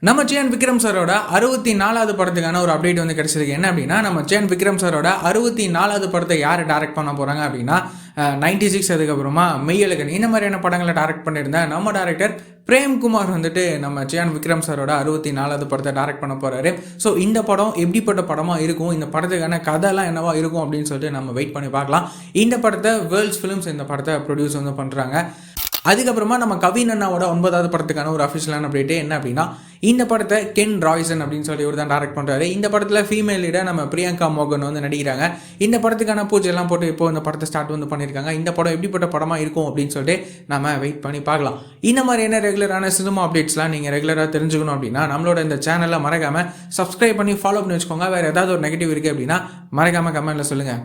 நம்ம ஜெயன் விக்ரம் சாரோட 64வது படத்துக்கான ஒரு அப்டேட் வந்து கிடைச்சிருக்கு. என்ன அப்படின்னா, நம்ம ஜெயன் விக்ரம் சாரோட 64வது படத்தை யார் டைரக்ட் பண்ண போகிறாங்க அப்படின்னா 96 அதுக்கப்புறமா மெய்யழகன் இந்த மாதிரியான படங்களை டைரக்ட் பண்ணியிருந்த நம்ம டைரக்டர் பிரேம்குமார் வந்துட்டு நம்ம ஜெயன் விக்ரம் சாரோட 64வது படத்தை டைரக்ட் பண்ண போகிறாரு. ஸோ இந்த படம் எப்படிப்பட்ட படமாக இருக்கும், இந்த படத்துக்கான கதைலாம் என்னவா இருக்கும் அப்படின்னு சொல்லிட்டு நம்ம வெயிட் பண்ணி பார்க்கலாம். இந்த படத்தை வேர்ல்ட்ஸ் ஃபிலிம்ஸ் இந்த படத்தை ப்ரொடியூஸ் வந்து பண்ணுறாங்க. அதுக்கப்புறமா நம்ம கவின் அண்ணாவோட 9வது படத்துக்கான ஒரு அஃபிஷியலான அப்டேட் என்ன அப்படின்னா, இந்த படத்தை கென் ராய்சன் அப்படின்னு சொல்லி இவர் தான் டைரக்ட் பண்ணுறாரு. இந்த படத்தில் ஃபீமேல் லீடாக நம்ம பிரியங்கா மோகன் வந்து நடிக்கிறாங்க. இந்த படத்துக்கான பூஜைலாம் போட்டு இப்போ இந்த படத்தை ஸ்டார்ட் வந்து பண்ணியிருக்காங்க. இந்த படம் எப்படிப்பட்ட படமாக இருக்கும் அப்படின்னு சொல்லிட்டு நம்ம வெயிட் பண்ணி பார்க்கலாம். இந்த மாதிரியான ரெகுலரான சினிமா அப்டேட்ஸ்லாம் நீங்கள் ரெகுலராக தெரிஞ்சுக்கணும் அப்படின்னா நம்மளோட இந்த சேனலில் மறக்காமல் சப்ஸ்கிரைப் பண்ணி ஃபாலோ பண்ணி வச்சுக்கோங்க. வேறு ஏதாவது ஒரு நெகட்டிவ் இருக்குது அப்படின்னா மறக்காமல் கமெண்ட்டில் சொல்லுங்கள்.